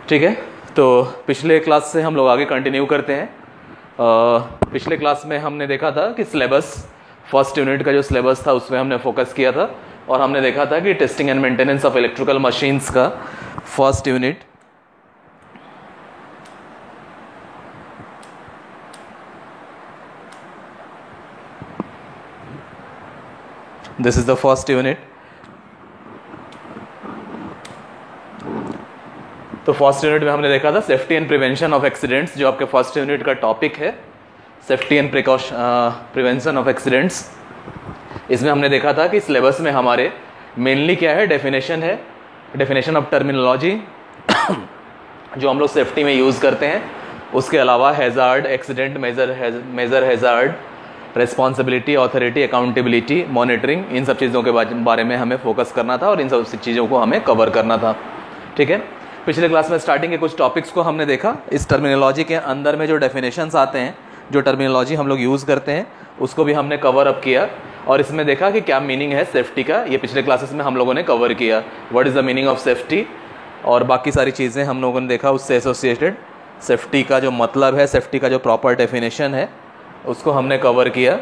ठीक है, तो पिछले क्लास से हम लोग आगे कंटिन्यू करते हैं। पिछले क्लास में हमने देखा था कि सिलेबस, फर्स्ट यूनिट का जो सिलेबस था उसमें हमने फोकस किया था और हमने देखा था कि testing and maintenance of electrical machines का first unit, this is the first unit. तो फर्स्ट यूनिट में हमने देखा था safety and prevention of accidents, जो आपके फर्स्ट यूनिट का टॉपिक है, safety and prevention of accidents. इसमें हमने देखा था कि सिलेबस में हमारे मेनली क्या है, डेफिनेशन है, डेफिनेशन ऑफ टर्मिनोलॉजी जो हम लोग सेफ्टी में यूज़ करते हैं। उसके अलावा hazard, accident major hazard, responsibility, authority, accountability, monitoring, इन सब चीज़ों के बारे में हमें फोकस करना था और इन सब चीज़ों को हमें कवर करना था। ठीक है, पिछले क्लास में स्टार्टिंग के कुछ टॉपिक्स को हमने देखा। इस टर्मिनोलॉजी के अंदर में जो डेफिनेशंस आते हैं, जो टर्मिनोलॉजी हम लोग यूज़ करते हैं, उसको भी हमने कवर अप किया और इसमें देखा कि क्या मीनिंग है सेफ्टी का। ये पिछले क्लासेस में हम लोगों ने कवर किया, what is the meaning of safety, और बाकी सारी चीज़ें हम लोगों ने देखा उससे एसोसिएटेड। सेफ्टी का जो मतलब है, सेफ्टी का जो प्रॉपर डेफिनेशन है, उसको हमने कवर किया।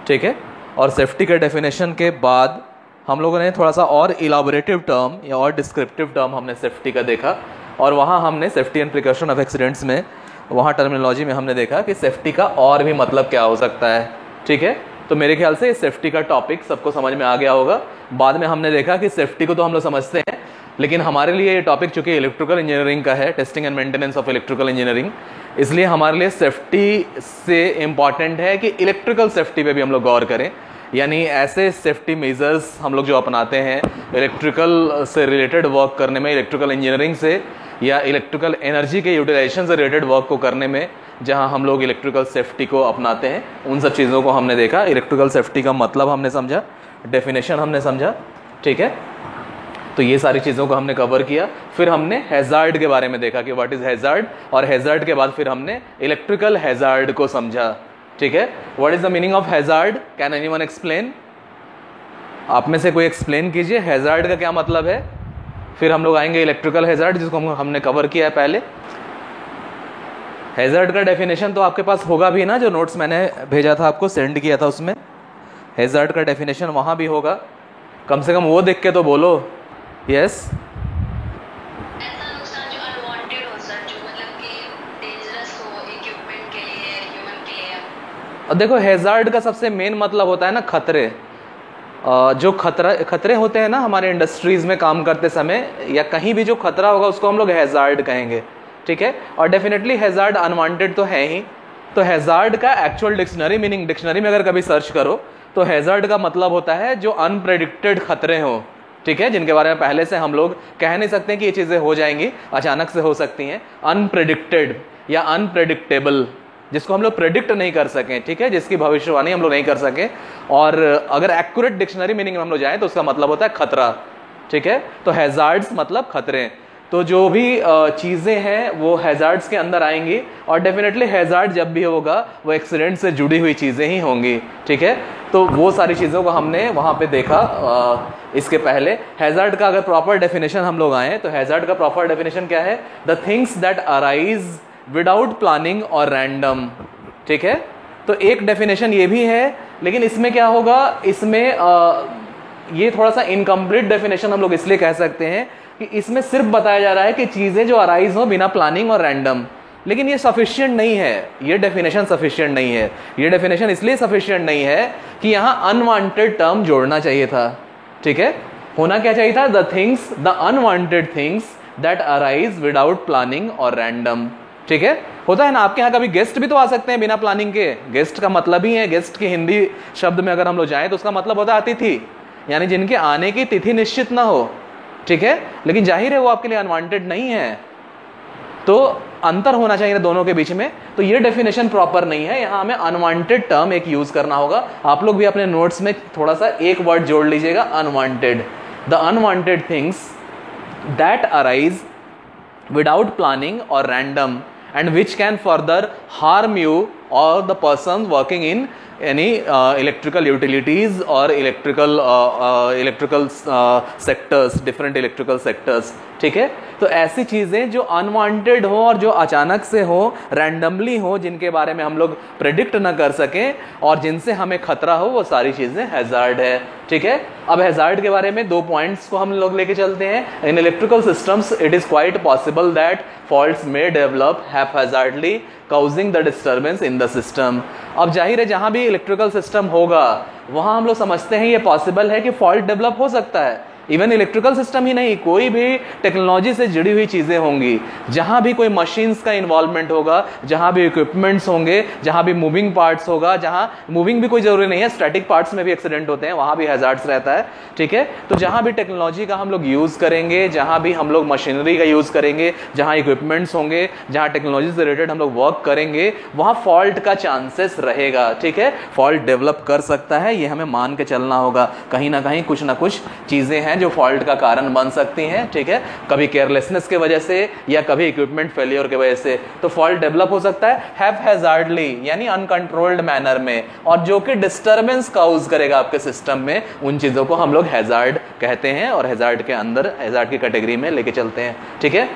ठीक है, और सेफ्टी के डेफिनेशन के बाद हम लोगों ने थोड़ा सा और इलाबोरेटिव टर्म या और डिस्क्रिप्टिव टर्म हमने सेफ्टी का देखा और वहाँ हमने safety and precaution of accidents में, वहाँ टर्मिनोलॉजी में हमने देखा कि सेफ्टी का और भी मतलब क्या हो सकता है। ठीक है, तो मेरे ख्याल से सेफ्टी का टॉपिक सबको समझ में आ गया होगा। बाद में हमने देखा कि सेफ्टी को तो हम लोग समझते हैं, लेकिन हमारे लिए ये टॉपिक चूँकि इलेक्ट्रिकल इंजीनियरिंग का है, testing and maintenance of electrical engineering, इसलिए हमारे लिए सेफ्टी से इम्पॉर्टेंट है कि इलेक्ट्रिकल सेफ्टी पे भी हम लोग गौर करें। यानी ऐसे सेफ्टी मेजर्स हम लोग जो अपनाते हैं इलेक्ट्रिकल से रिलेटेड वर्क करने में, इलेक्ट्रिकल इंजीनियरिंग से या इलेक्ट्रिकल एनर्जी के यूटिलाइजेशन से रिलेटेड वर्क को करने में, जहां हम लोग इलेक्ट्रिकल सेफ्टी को अपनाते हैं, उन सब चीज़ों को हमने देखा। इलेक्ट्रिकल सेफ्टी का मतलब हमने समझा, डेफिनेशन हमने समझा। ठीक है, तो ये सारी चीज़ों को हमने कवर किया। फिर हमने हैजार्ड के बारे में देखा कि व्हाट इज़ हैजार्ड, और हैजार्ड के बाद फिर हमने इलेक्ट्रिकल हैजार्ड को समझा। ठीक है, what is the meaning of hazard, can anyone explain? आप में से कोई एक्सप्लेन कीजिए, हैजार्ड का क्या मतलब है। फिर हम लोग आएंगे इलेक्ट्रिकल हैजार्ड, जिसको हमने कवर किया है पहले। हैजार्ड का डेफिनेशन तो आपके पास होगा भी ना, जो नोट्स मैंने भेजा था आपको, सेंड किया था, उसमें हैजार्ड का डेफिनेशन वहाँ भी होगा। कम से कम वो देख के तो बोलो। यस, और देखो हैजार्ड का सबसे मेन मतलब होता है ना खतरे। जो खतरे होते हैं ना हमारे इंडस्ट्रीज में काम करते समय या कहीं भी जो खतरा होगा उसको हम लोग हैजार्ड कहेंगे। ठीक है, और डेफिनेटली हैजार्ड अनवांटेड तो है ही। तो हैजार्ड का एक्चुअल डिक्शनरी मीनिंग, डिक्शनरी में अगर कभी सर्च करो तो हैजार्ड का मतलब होता है जो अनप्रेडिक्टेड खतरे हों। ठीक है, जिनके बारे में पहले से हम लोग कह नहीं सकते कि ये चीज़ें हो जाएंगी, अचानक से हो सकती हैं। अनप्रेडिक्टेड या अनप्रेडिक्टेबल, जिसको हम लोग प्रेडिक्ट नहीं कर सकें। ठीक है, जिसकी भविष्यवाणी हम लोग नहीं कर सकें, और अगर एक्यूरेट डिक्शनरी मीनिंग में हम लोग जाएं तो उसका मतलब होता है खतरा। ठीक है, तो हैजार्ड्स मतलब खतरे। तो जो भी चीज़ें हैं वो हैजार्ड्स के अंदर आएंगी, और डेफिनेटली हैजार्ड जब भी होगा वो एक्सीडेंट से जुड़ी हुई चीज़ें ही होंगी। ठीक है, तो वो सारी चीज़ों को हमने वहाँ पे देखा। इसके पहले हैजार्ड का अगर प्रॉपर डेफिनेशन हम लोग आए तो हैजार्ड का प्रॉपर डेफिनेशन क्या है, the things that arise without planning और रैंडम। ठीक है, तो एक डेफिनेशन ये भी है, लेकिन इसमें क्या होगा, इसमें ये थोड़ा सा इनकम्प्लीट डेफिनेशन हम लोग इसलिए कह सकते हैं कि इसमें सिर्फ बताया जा रहा है कि चीज़ें जो अराइज हो बिना प्लानिंग और रैंडम, लेकिन ये सफिशिएंट नहीं है। ये डेफिनेशन सफिशिएंट नहीं है। ये डेफिनेशन इसलिए सफिशिएंट नहीं है कि यहाँ अनवांटेड टर्म जोड़ना चाहिए था। ठीक है, होना क्या चाहिए था, the things, the unwanted things that arise without planning और रैंडम। ठीक है, होता है ना, आपके यहाँ कभी गेस्ट भी तो आ सकते हैं बिना प्लानिंग के। गेस्ट का मतलब ही है, गेस्ट की हिंदी शब्द में अगर हम लोग जाएं तो उसका मतलब होता है अतिथि, यानी जिनके आने की तिथि निश्चित ना हो। ठीक है, लेकिन जाहिर है वो आपके लिए अनवांटेड नहीं है, तो अंतर होना चाहिए दोनों के बीच में। तो ये डेफिनेशन प्रॉपर नहीं है, यहाँ हमें अनवांटेड टर्म एक यूज करना होगा। आप लोग भी अपने नोट्स में थोड़ा सा एक वर्ड जोड़ लीजिएगा, unwanted. The unwanted things that arise without planning और random and which can further harm you or the person working in यानी इलेक्ट्रिकल यूटिलिटीज़ और electrical sectors, different electrical sectors, ठीक है। तो ऐसी चीज़ें जो अनवांटेड हो और जो अचानक से हो, रैंडमली हो, जिनके बारे में हम लोग प्रेडिक्ट ना कर सकें और जिनसे हमें खतरा हो, वो सारी चीज़ें हैजार्ड है, ठीक है। अब हैजार्ड के बारे में 2 पॉइंट्स को हम लोग लेके चलते हैं। In electrical systems it is quite possible that faults may develop haphazardly causing the disturbance in the system. अब जाहिर है जहां भी इलेक्ट्रिकल सिस्टम होगा वहां हम लोग समझते हैं ये पॉसिबल है कि फॉल्ट डेवलप हो सकता है। इवन इलेक्ट्रिकल सिस्टम ही नहीं, कोई भी टेक्नोलॉजी से जुड़ी हुई चीज़ें होंगी, जहां भी कोई मशीन्स का इन्वॉल्वमेंट होगा, जहां भी इक्विपमेंट्स होंगे, जहां भी मूविंग पार्ट्स होगा, जहां मूविंग भी कोई जरूरी नहीं है, स्टैटिक पार्ट्स में भी एक्सीडेंट होते हैं, वहां भी हैजार्ड्स रहता है, ठीक है। तो जहां भी टेक्नोलॉजी का हम लोग यूज़ करेंगे, जहां भी हम लोग मशीनरी का यूज़ करेंगे, जहां इक्विपमेंट्स होंगे, जहां टेक्नोलॉजी से रिलेटेड हम लोग वर्क करेंगे, वहां फॉल्ट का चांसेस रहेगा, ठीक है। फॉल्ट डेवलप कर सकता है, ये हमें मान के चलना होगा। कहीं ना कहीं कुछ ना कुछ चीज़ें हैं जो फॉल्ट का कारण बन सकती हैं, ठीक है। कभी केयरलेसनेस की वजह से या कभी इक्विपमेंट फेलियर की वजह से तो फॉल्ट डेवलप हो सकता है हैफहैजार्डली, यानी अनकंट्रोल्ड मैनर में, और जो कि डिस्टर्बेंस काउज करेगा आपके सिस्टम में। उन चीज़ों को हम लोग हैजार्ड कहते हैं और हैजार्ड के अंदर हैजार्ड की कैटेगरी में लेके चलते हैं, ठीक है।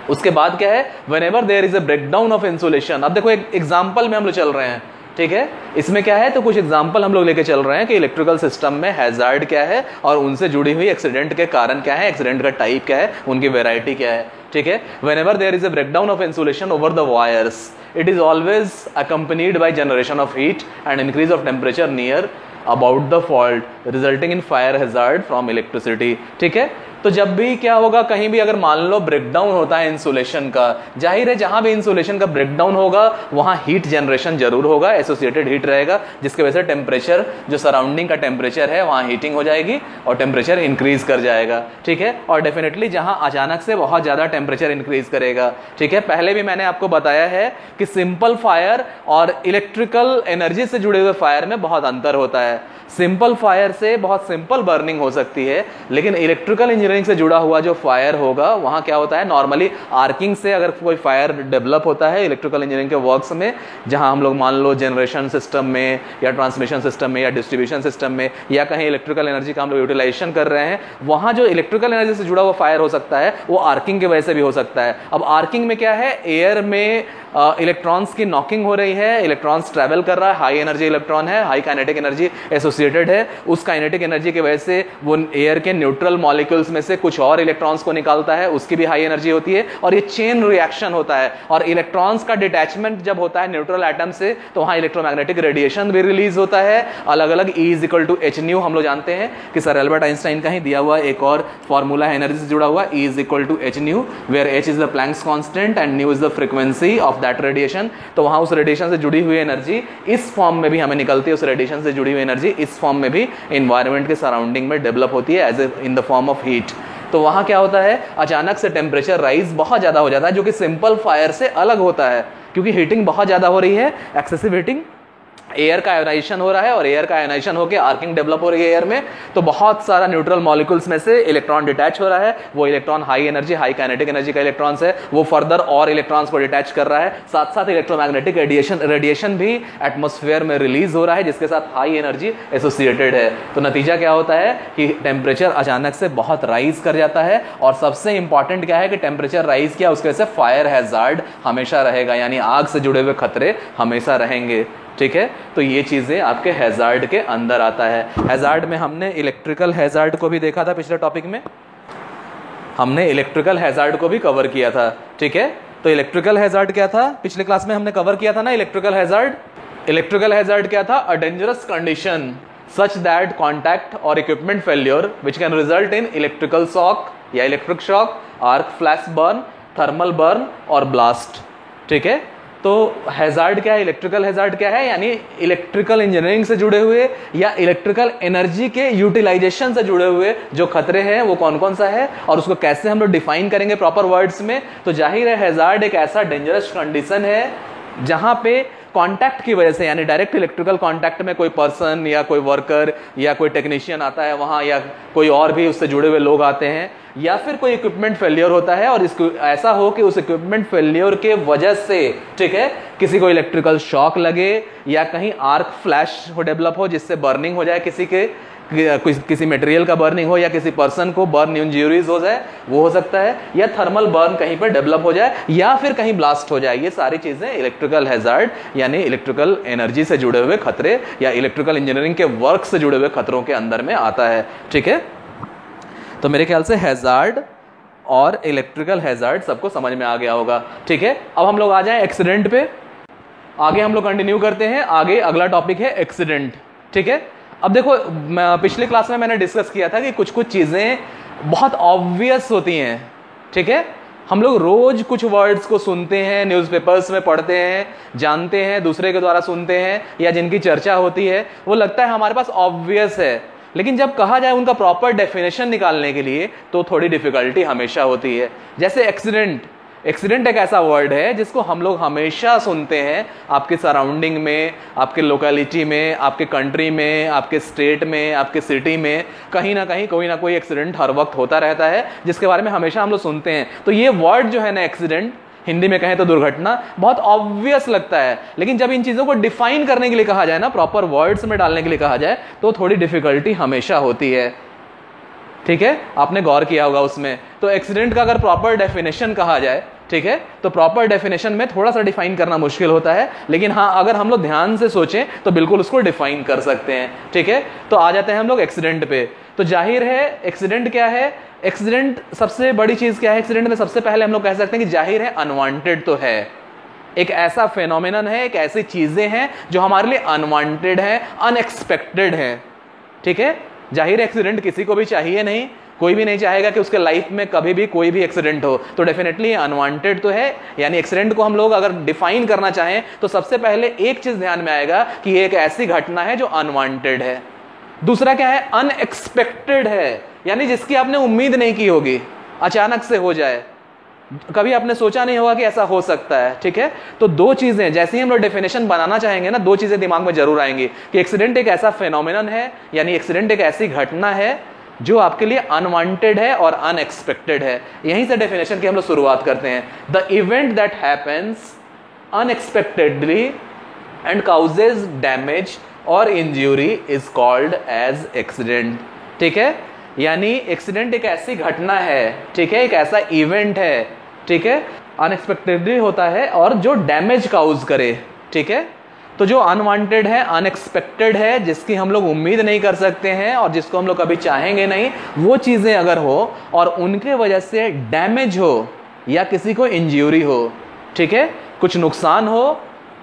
उसके बाद क्या है, whenever there is a breakdown of insulation. अब देखो एक एग्जाम्पल में हम लोग चल रहे हैं, ठीक है। इसमें क्या है, तो कुछ एग्जांपल हम लोग लेके चल रहे हैं कि इलेक्ट्रिकल सिस्टम में हैजार्ड क्या है और उनसे जुड़ी हुई एक्सीडेंट के कारण क्या है, एक्सीडेंट का टाइप क्या है, उनकी वैरायटी क्या है, ठीक है। Whenever there is a breakdown of insulation over the wires, it is always accompanied by generation of heat and increase of temperature near about the fault resulting in fire hazard from electricity, ठीक है। तो जब भी क्या होगा, कहीं भी अगर मान लो ब्रेकडाउन होता है इंसुलेशन का, जाहिर है जहां भी इंसुलेशन का ब्रेकडाउन होगा वहां हीट जनरेशन जरूर होगा, एसोसिएटेड हीट रहेगा, जिसके वजह से टेम्परेचर, जो सराउंडिंग का टेम्परेचर है वहां हीटिंग हो जाएगी और टेम्परेचर इंक्रीज कर जाएगा, ठीक है। और डेफिनेटली जहां अचानक से बहुत ज्यादा टेम्परेचर इंक्रीज करेगा, ठीक है। पहले भी मैंने आपको बताया है कि सिंपल फायर और इलेक्ट्रिकल एनर्जी से जुड़े हुए फायर में बहुत अंतर होता है। सिंपल फायर से बहुत सिंपल बर्निंग हो सकती है, लेकिन इलेक्ट्रिकल इंजीनियरिंग से जुड़ा हुआ जो फायर होगा वहां क्या होता है, नॉर्मली आर्किंग से अगर कोई फायर डेवलप होता है इलेक्ट्रिकल इंजीनियरिंग के वर्क्स में, जहां हम लोग मान लो जनरेशन सिस्टम में या ट्रांसमिशन सिस्टम में या डिस्ट्रीब्यूशन सिस्टम में या कहीं इलेक्ट्रिकल एनर्जी का हम लोग यूटिलाइजेशन कर रहे हैं, वहां जो इलेक्ट्रिकल एनर्जी से जुड़ा हुआ फायर हो सकता है वो आर्किंग की वजह से भी हो सकता है। अब आर्किंग में क्या है, एयर में इलेक्ट्रॉन्स की नॉकिंग हो रही है, इलेक्ट्रॉन्स ट्रैवल कर रहा है, हाई एनर्जी इलेक्ट्रॉन है, हाई काइनेटिक एनर्जी एसोसिएटेड है, उस काइनेटिक एनर्जी की वजह से वो एयर के न्यूट्रल मॉलिक्यूल्स में से कुछ और इलेक्ट्रॉन्स को निकालता है, उसकी भी हाई एनर्जी होती है और ये चेन रिएक्शन होता है। और इलेक्ट्रॉन्स का डिटैचमेंट जब होता है न्यूट्रल एटम से तो वहां इलेक्ट्रोमैग्नेटिक रेडिएशन भी रिलीज होता है अलग अलग। E is equal to H nu, हम लोग जानते हैं कि सर एल्बर्ट आइंस्टाइन का ही दिया हुआ एक और फॉर्मूला है एनर्जी से जुड़ा हुआ, E is equal to H nu, where H is the Planck's constant and nu is the frequency of that radiation. तो वहां उस रेडिएशन से जुड़ी हुई एनर्जी इस फॉर्म में भी हमें निकलती है, उस रेडिएशन से जुड़ी हुई एनर्जी इस फॉर्म में भी एनवायरनमेंट के सराउंडिंग में डेवलप होती है as in the form of heat. तो वहां क्या होता है, अचानक से टेम्परेचर राइज बहुत ज्यादा हो जाता है, जो कि सिंपल फायर से अलग होता है, क्योंकि हीटिंग बहुत ज्यादा हो रही है, एक्सेसिव हीटिंग, एयर का आयोनाइजेशन हो रहा है और एयर का आयोनाइजेशन होकर आर्किंग डेवलप हो रही है एयर में, तो बहुत सारा न्यूट्रल मॉलिक्यूल्स में से इलेक्ट्रॉन डिटैच हो रहा है। वो electron high energy, high kinetic energy का इलेक्ट्रॉन्स है, वो फर्दर और इलेक्ट्रॉन्स को डिटैच कर रहा है, साथ साथ इलेक्ट्रोमैग्नेटिक रेडिएशन भी एटमॉस्फेयर में रिलीज हो रहा है, जिसके साथ हाई एनर्जी एसोसिएटेड है। तो नतीजा क्या होता है कि टेम्परेचर अचानक से बहुत राइज कर जाता है, और सबसे इंपॉर्टेंट क्या है कि टेम्परेचर राइज किया उसके वजह से फायर हैजार्ड हमेशा रहेगा, यानी आग से जुड़े हुए खतरे हमेशा रहेंगे, ठीक है। तो ये चीजें आपके हैजार्ड के अंदर आता है। हैजार्ड में हमने इलेक्ट्रिकल हैजार्ड को भी देखा था, पिछले टॉपिक में हमने इलेक्ट्रिकल हैजार्ड को भी कवर किया था, ठीक है। तो इलेक्ट्रिकल हैजार्ड क्या था, पिछले क्लास में हमने कवर किया था ना इलेक्ट्रिकल हैजार्ड क्या था, a dangerous condition such that contact और equipment failure which can result in electrical shock या electric shock, arc flash burn, thermal burn और ब्लास्ट, ठीक है। तो हैजार्ड क्या है, इलेक्ट्रिकल हैजार्ड क्या है, यानी इलेक्ट्रिकल इंजीनियरिंग से जुड़े हुए या इलेक्ट्रिकल एनर्जी के यूटिलाइजेशन से जुड़े हुए जो खतरे हैं वो कौन कौन सा है और उसको कैसे हम लोग डिफाइन करेंगे प्रॉपर वर्ड्स में। तो जाहिर है हैजार्ड एक ऐसा डेंजरस कंडीशन है जहां पे कांटेक्ट की वजह से, यानी डायरेक्ट इलेक्ट्रिकल कांटेक्ट में कोई पर्सन या कोई वर्कर या कोई टेक्नीशियन आता है वहां, या कोई और भी उससे जुड़े हुए लोग आते हैं, या फिर कोई इक्विपमेंट फेलियर होता है और इसको ऐसा हो कि उस इक्विपमेंट फेलियर के वजह से, ठीक है, किसी को इलेक्ट्रिकल शॉक लगे या कहीं आर्क फ्लैश हो डेवलप हो जिससे बर्निंग हो जाए, किसी मटेरियल का बर्निंग हो, या किसी पर्सन को बर्न इंजरीज हो जाए, वो हो सकता है, या थर्मल बर्न कहीं पर डेवलप हो जाए, या फिर कहीं ब्लास्ट हो जाए। ये सारी चीजें इलेक्ट्रिकल हैजार्ड यानी इलेक्ट्रिकल एनर्जी से जुड़े हुए खतरे या इलेक्ट्रिकल इंजीनियरिंग के वर्क से जुड़े हुए खतरों के अंदर में आता है, ठीक है। तो मेरे ख्याल से हैजार्ड और इलेक्ट्रिकल हैजार्ड सबको समझ में आ गया होगा, ठीक है। अब हम लोग आ जाएं एक्सीडेंट पे, आगे हम लोग कंटिन्यू करते हैं। आगे अगला टॉपिक है एक्सीडेंट, ठीक है। अब देखो, पिछली क्लास में मैंने डिस्कस किया था कि कुछ कुछ चीजें बहुत ऑब्वियस होती हैं, ठीक है। हम लोग रोज कुछ वर्ड्स को सुनते हैं, न्यूज़पेपर्स में पढ़ते हैं, जानते हैं, दूसरे के द्वारा सुनते हैं, या जिनकी चर्चा होती है, वो लगता है हमारे पास ऑब्वियस है, लेकिन जब कहा जाए उनका प्रॉपर डेफिनेशन निकालने के लिए तो थोड़ी डिफिकल्टी हमेशा होती है। जैसे एक्सीडेंट, एक्सीडेंट एक ऐसा वर्ड है जिसको हम लोग हमेशा सुनते हैं, आपके सराउंडिंग में, आपके लोकेलिटी में, आपके कंट्री में, आपके स्टेट में, आपके सिटी में, कहीं ना कहीं कोई ना कोई एक्सीडेंट हर वक्त होता रहता है जिसके बारे में हमेशा हम लोग सुनते हैं। तो ये वर्ड जो है ना, एक्सीडेंट, हिंदी में कहें तो दुर्घटना, बहुत ऑब्वियस लगता है, लेकिन जब इन चीजों को डिफाइन करने के लिए कहा जाए ना, प्रॉपर वर्ड्स में डालने के लिए कहा जाए, तो थोड़ी डिफिकल्टी हमेशा होती है, ठीक है। आपने गौर किया होगा उसमें। तो एक्सीडेंट का अगर प्रॉपर डेफिनेशन कहा जाए, ठीक है, तो प्रॉपर डेफिनेशन में थोड़ा सा डिफाइन करना मुश्किल होता है, लेकिन हाँ, अगर हम लोग ध्यान से सोचें तो बिल्कुल उसको डिफाइन कर सकते हैं, ठीक है। तो आ जाते हैं हम लोग एक्सीडेंट पे। तो जाहिर है एक्सीडेंट क्या है, एक्सीडेंट सबसे बड़ी चीज क्या है एक्सीडेंट में, सबसे पहले हम लोग कह सकते हैं कि जाहिर है अनवांटेड तो है, एक ऐसा फेनोमेनन है, एक ऐसी चीजें हैं जो हमारे लिए अनवांटेड है, अनएक्सपेक्टेड है, ठीक है। जाहिर एक्सीडेंट किसी को भी चाहिए नहीं, कोई भी नहीं चाहेगा कि उसके लाइफ में कभी भी कोई भी एक्सीडेंट हो, तो डेफिनेटली अनवांटेड तो है। यानी एक्सीडेंट को हम लोग अगर डिफाइन करना चाहें तो सबसे पहले एक चीज ध्यान में आएगा कि ये एक ऐसी घटना है जो अनवांटेड है। दूसरा क्या है, अनएक्सपेक्टेड है, यानी जिसकी आपने उम्मीद नहीं की होगी, अचानक से हो जाए, कभी आपने सोचा नहीं होगा कि ऐसा हो सकता है, ठीक है। तो दो चीजें, जैसे ही हम लोग डेफिनेशन बनाना चाहेंगे ना, दो चीजें दिमाग में जरूर आएंगी कि एक्सीडेंट एक ऐसा फेनोमेनन है, यानी एक्सीडेंट एक ऐसी घटना है जो आपके लिए अनवांटेड है और अनएक्सपेक्टेड है। यहीं से डेफिनेशन की हम लोग शुरुआत करते हैं। The event that happens unexpectedly and causes damage और injury is called as accident, ठीक है। यानी एक्सीडेंट एक ऐसी घटना है, ठीक है, एक ऐसा इवेंट है, ठीक है, अनएक्सपेक्टेडली होता है और जो डैमेज काउज करे, ठीक है। तो जो अनवांटेड है, अनएक्सपेक्टेड है, जिसकी हम लोग उम्मीद नहीं कर सकते हैं और जिसको हम लोग कभी चाहेंगे नहीं, वो चीजें अगर हो और उनके वजह से डैमेज हो या किसी को इंज्यूरी हो, ठीक है, कुछ नुकसान हो।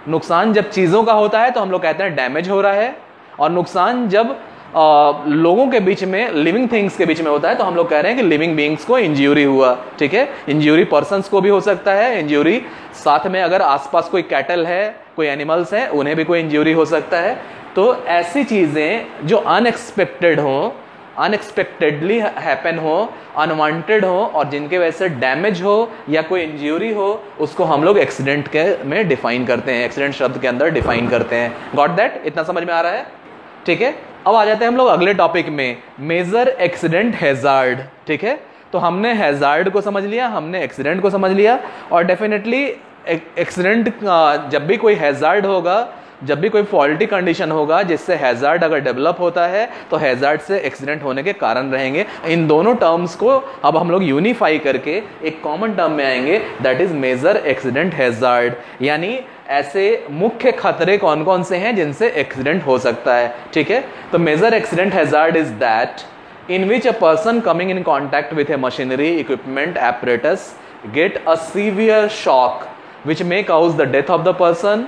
नुकसान जब चीजों का होता है तो हम लोग कहते हैं डैमेज हो रहा है, और नुकसान जब लोगों के बीच में, लिविंग थिंग्स के बीच में होता है तो हम लोग कह रहे हैं कि लिविंग बीइंग्स को इंज्यूरी हुआ, ठीक है। इंज्यूरी पर्सन्स को भी हो सकता है, इंज्यूरी साथ में अगर आसपास कोई कैटल है, कोई एनिमल्स हैं, उन्हें भी कोई इंज्यूरी हो सकता है। तो ऐसी चीजें जो अनएक्सपेक्टेड हो, अनएक्सपेक्टेडली हैपन हो, अनवांटेड हो और जिनके वजह से डैमेज हो या कोई इंज्यूरी हो, उसको हम लोग एक्सीडेंट के में डिफाइन करते हैं, एक्सीडेंट शब्द के अंदर डिफाइन करते हैं। Got that? इतना समझ में आ रहा है, ठीक है। अब आ जाते हैं हम लोग अगले टॉपिक में, मेजर एक्सीडेंट हैजार्ड, ठीक है। तो हमने हैजार्ड को समझ लिया, हमने एक्सीडेंट को समझ लिया, और डेफिनेटली एक्सीडेंट, जब भी कोई हैजार्ड होगा, जब भी कोई फॉल्टी कंडीशन होगा जिससे हैजार्ड अगर डेवलप होता है तो हैजार्ड से एक्सीडेंट होने के कारण रहेंगे। इन दोनों टर्म्स को अब हम लोग यूनिफाई करके एक कॉमन टर्म में आएंगे, that is major accident hazard. यानी ऐसे मुख्य खतरे कौन कौन से हैं जिनसे एक्सीडेंट हो सकता है, ठीक है। तो major accident hazard is that in which a person coming in contact with a machinery, equipment, apparatus get a severe shock which may cause the death of the person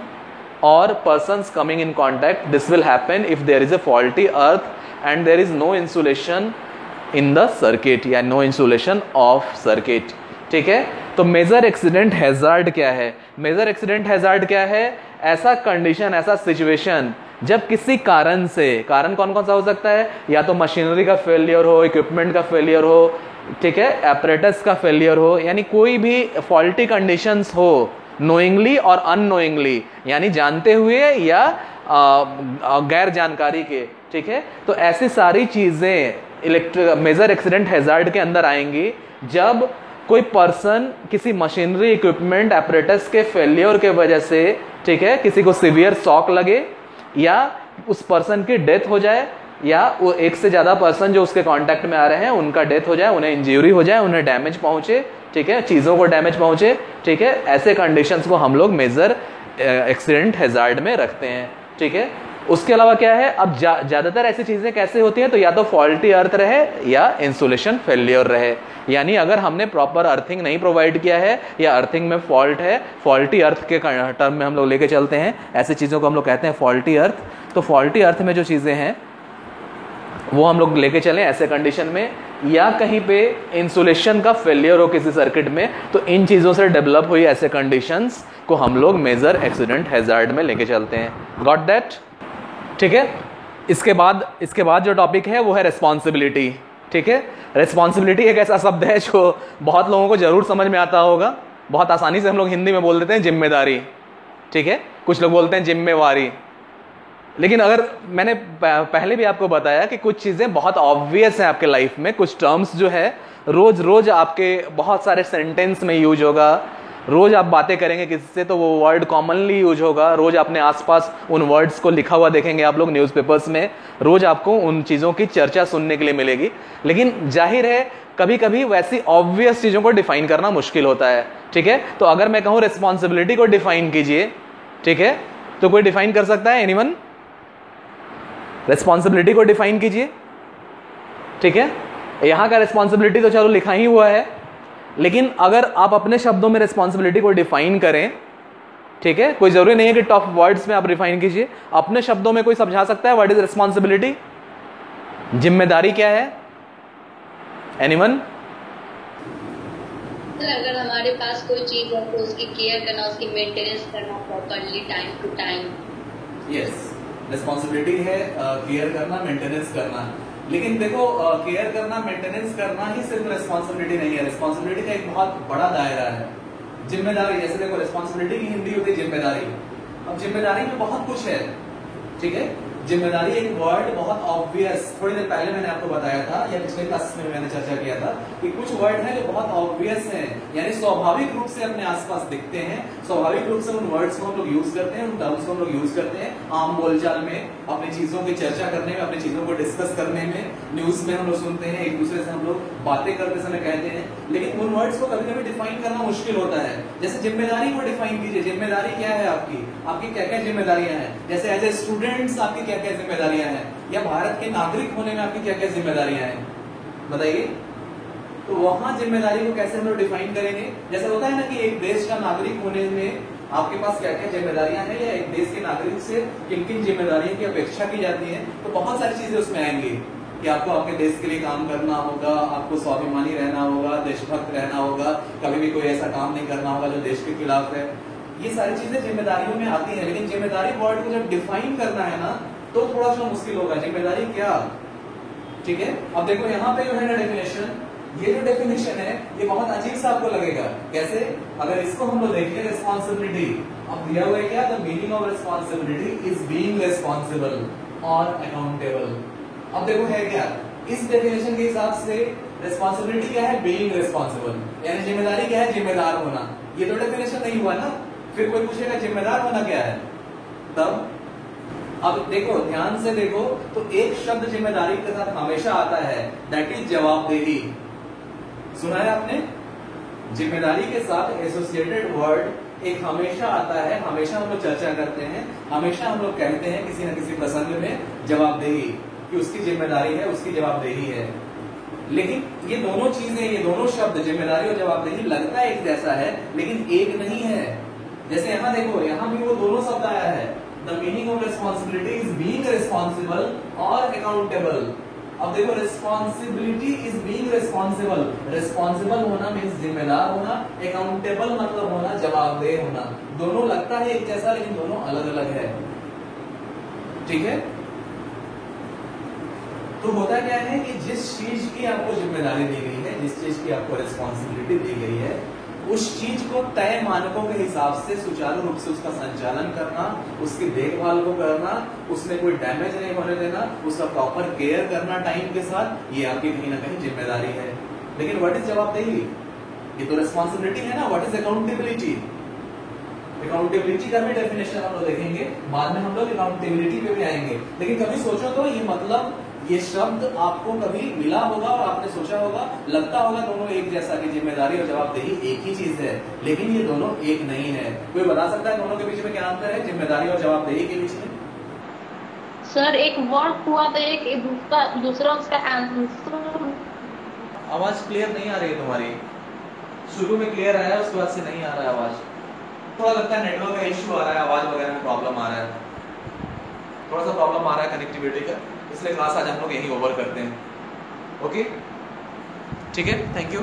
or persons coming in contact. This will happen if there is a faulty earth and there is no insulation in the circuit या no insulation of circuit, ठीक है। तो major accident hazard क्या है? Major accident hazard क्या है? ऐसा condition, ऐसा सिचुएशन जब किसी कारण से, कारण कौन कौन सा हो सकता है, या तो मशीनरी का फेलियर हो, इक्विपमेंट का फेलियर हो, ठीक है, एपरेटस का फेलियर हो, यानी कोई भी फॉल्टी कंडीशंस हो नोइंगली और अननोइंगली, यानी जानते हुए या गैर जानकारी के, ठीक है। तो ऐसी सारी चीजें मेजर एक्सीडेंट हैजार्ड के अंदर आएंगी जब कोई पर्सन किसी मशीनरी, इक्विपमेंट, एपरेटस के फेलियर के वजह से, ठीक है, किसी को सीवियर शॉक लगे, या उस पर्सन की डेथ हो जाए, या वो एक से ज्यादा पर्सन जो उसके कांटेक्ट में आ रहे हैं उनका डेथ हो जाए, उन्हें इंजरी हो जाए, उन्हें डैमेज पहुंचे, ठीक है, चीजों को डैमेज पहुंचे, ठीक है। ऐसे कंडीशंस को हम लोग मेजर एक्सीडेंट हैजार्ड में रखते हैं, ठीक है। उसके अलावा क्या है, अब ज्यादातर ऐसी चीजें कैसे होती हैं, तो या तो फॉल्टी अर्थ रहे या इंसुलेशन फेलियर रहे, यानी अगर हमने प्रॉपर अर्थिंग नहीं प्रोवाइड किया है या अर्थिंग में फॉल्ट है, फॉल्टी अर्थ के टर्म में हम लोग लेके चलते हैं, ऐसी चीजों को हम लोग कहते हैं फॉल्टी अर्थ। तो फॉल्टी अर्थ में जो चीजें हैं वो हम लोग लेके चलें ऐसे कंडीशन में, या कहीं पे इंसुलेशन का फेलियर हो किसी सर्किट में, तो इन चीजों से डेवलप हुई ऐसे कंडीशंस को हम लोग मेजर एक्सीडेंट हैजार्ड में लेके चलते हैं। गॉट दैट, ठीक है। इसके बाद जो टॉपिक है वो है रिस्पॉन्सिबिलिटी, ठीक है। रिस्पॉन्सिबिलिटी एक ऐसा शब्द है जो बहुत लोगों को जरूर समझ में आता होगा, बहुत आसानी से हम लोग हिंदी में बोल देते हैं जिम्मेदारी, ठीक है, कुछ लोग बोलते हैं जिम्मेवारी। लेकिन अगर मैंने पहले भी आपको बताया कि कुछ चीजें बहुत ऑब्वियस हैं आपके लाइफ में, कुछ टर्म्स जो है रोज रोज आपके बहुत सारे सेंटेंस में यूज होगा, रोज आप बातें करेंगे किसी से तो वो वर्ड कॉमनली यूज होगा, रोज अपने आसपास उन वर्ड्स को लिखा हुआ देखेंगे आप लोग न्यूज़पेपर्स में, रोज आपको उन चीज़ों की चर्चा सुनने के लिए मिलेगी। लेकिन जाहिर है कभी कभी वैसी ऑब्वियस चीज़ों को डिफाइन करना मुश्किल होता है, ठीक है। तो अगर मैं कहूँ रिस्पॉन्सिबिलिटी को डिफाइन कीजिए, ठीक है, तो कोई डिफाइन कर सकता है? एनीवन? रिस्पॉन्सिबिलिटी को डिफाइन कीजिए, ठीक है। यहां का रिस्पॉन्सिबिलिटी तो चलो लिखा ही हुआ है, लेकिन अगर आप अपने शब्दों में रिस्पॉन्सिबिलिटी को डिफाइन करें, ठीक है, कोई जरूरी नहीं है कि टॉप वर्ड्स में आप डिफाइन कीजिए, अपने शब्दों में कोई समझा सकता है व्हाट इज रिस्पॉन्सिबिलिटी? जिम्मेदारी क्या है? एनीवन? अगर हमारे पास कोई चीज है तो उसकी केयर करना, उसकी मेंटेनेंस करना properly time to time. Yes, responsibility है केयर करना, मेंटेनेंस करना। लेकिन देखो केयर करना, मेंटेनेंस करना ही सिर्फ रिस्पॉन्सिबिलिटी नहीं है, रिस्पॉन्सिबिलिटी का एक बहुत बड़ा दायरा है। जिम्मेदारी, जैसे देखो रिस्पॉन्सिबिलिटी की हिंदी होती है जिम्मेदारी। अब जिम्मेदारी में बहुत कुछ है, ठीक है। जिम्मेदारी एक वर्ड बहुत ऑब्वियस, थोड़ी देर पहले मैंने आपको बताया था या पिछले क्लास में मैंने चर्चा किया था कि कुछ वर्ड हैं जो बहुत ऑब्वियस हैं, यानी स्वाभाविक रूप से अपने आसपास दिखते हैं, स्वाभाविक रूप से उन वर्ड्स को हम लोग यूज करते हैं, उन टर्म्स को हम लोग यूज करते हैं आम बोलचाल में, अपनी चीजों की चर्चा करने में, अपनी चीजों को डिस्कस करने में, न्यूज में हम लोग सुनते हैं, एक दूसरे से हम लोग बातें करते समय कहते हैं। लेकिन उन वर्ड्स को कभी कभी डिफाइन करना मुश्किल होता है। जैसे जिम्मेदारी को डिफाइन कीजिए, जिम्मेदारी क्या है आपकी, आपकी क्या क्या जिम्मेदारियां हैं, जैसे एज ए स्टूडेंट्स आपकी क्या क्या जिम्मेदारियां हैं, या भारत के नागरिक होने में आपकी क्या क्या जिम्मेदारियां हैं, बताइए। तो वहां जिम्मेदारी को कैसे हम लोग डिफाइन करेंगे? जैसे होता है ना कि एक देश का नागरिक होने में आपके पास क्या क्या जिम्मेदारियां हैं, या एक देश के नागरिक से किन किन जिम्मेदारियों की अपेक्षा की जाती है, तो बहुत सारी चीजें उसमें आएंगी कि आपको आपके देश के लिए काम करना होगा, आपको स्वाभिमानी रहना होगा, देशभक्त रहना होगा, कभी भी कोई ऐसा काम नहीं करना होगा जो देश के खिलाफ है। ये सारी चीजें जिम्मेदारियों में आती है। लेकिन जिम्मेदारी वर्ड को जब डिफाइन करना है ना तो थोड़ा सा मुश्किल होगा। जिम्मेदारी क्या, ठीक है। अब देखो यहाँ पे जो है ना डेफिनेशन, ये जो डेफिनेशन है ये बहुत अजीब सा आपको लगेगा। कैसे? अगर इसको हम लोग देखें, रिस्पॉन्सिबिलिटी, अब दिया हुआ है क्या, the meaning of responsibility is being responsible और अकाउंटेबल। अब देखो है क्या, इस डेफिनेशन के हिसाब से रिस्पॉन्सिबिलिटी क्या है, बीइंग रिस्पॉन्सिबल, यानी जिम्मेदारी क्या है, जिम्मेदार होना। ये तो डेफिनेशन नहीं हुआ ना। फिर कोई पूछेगा जिम्मेदार होना क्या है, तब अब देखो ध्यान से देखो तो एक शब्द जिम्मेदारी के साथ हमेशा आता है, दैट इज जवाबदेही। सुना है आपने? जिम्मेदारी के साथ एसोसिएटेड वर्ड एक हमेशा आता है, हमेशा हम लोग चर्चा करते हैं, हमेशा हम लोग कहते हैं किसी न किसी प्रसंग में जवाबदेही, कि उसकी जिम्मेदारी है, उसकी जवाबदेही है। लेकिन ये दोनों चीजें, ये दोनों शब्द जिम्मेदारी और जवाबदेही लगता है एक जैसा है, लेकिन एक नहीं है। जैसे यहाँ देखो, यहाँ भी वो दोनों शब्द आया है, the meaning of responsibility is being responsible और अकाउंटेबल। अब देखो responsibility is being responsible, responsible होना मीन्स जिम्मेदार होना, अकाउंटेबल मतलब होना जवाबदेह होना। दोनों लगता है एक जैसा लेकिन दोनों अलग अलग है, ठीक है। तो होता क्या है कि जिस चीज की आपको जिम्मेदारी दी गई है, जिस चीज की आपको रिस्पॉन्सिबिलिटी दी गई है, उस चीज को तय मानकों के हिसाब से सुचारू रूप से उसका संचालन करना, उसकी देखभाल को करना, उसमें कोई डैमेज नहीं होने देना, उसका प्रॉपर केयर करना टाइम के साथ, ये आपकी कहीं ना कहीं जिम्मेदारी है। लेकिन व्हाट इज जवाबदेही? ये तो रिस्पॉन्सिबिलिटी है ना। What is accountability? अकाउंटेबिलिटी का भी डेफिनेशन हम लोग देखेंगे, बाद में हम लोग अकाउंटेबिलिटी पे भी आएंगे। लेकिन कभी सोचो तो ये मतलब ये शब्द आपको कभी मिला होगा और आपने सोचा होगा, लगता होगा दोनों एक जैसा कि जिम्मेदारी और जवाबदेही एक ही चीज है, लेकिन ये दोनों एक नहीं है। कोई बता सकता है दोनों के बीच में क्या अंतर है, जिम्मेदारी और जवाबदेही के बीच में? सर एक वर्क हुआ तो एक दूसरा उसका आंसर। आवाज क्लियर नहीं आ रही है तुम्हारी। शुरू में क्लियर आया, उसके बाद से नहीं आ रहा है आवाज। थोड़ा लगता है नेटवर्क का इश्यू आ रहा है, आवाज वगैरह में प्रॉब्लम आ रहा है, थोड़ा सा प्रॉब्लम आ रहा है कनेक्टिविटी का, इसलिए क्लास आज हम लोग यही ओवर करते हैं। ओके, ठीक है, थैंक यू।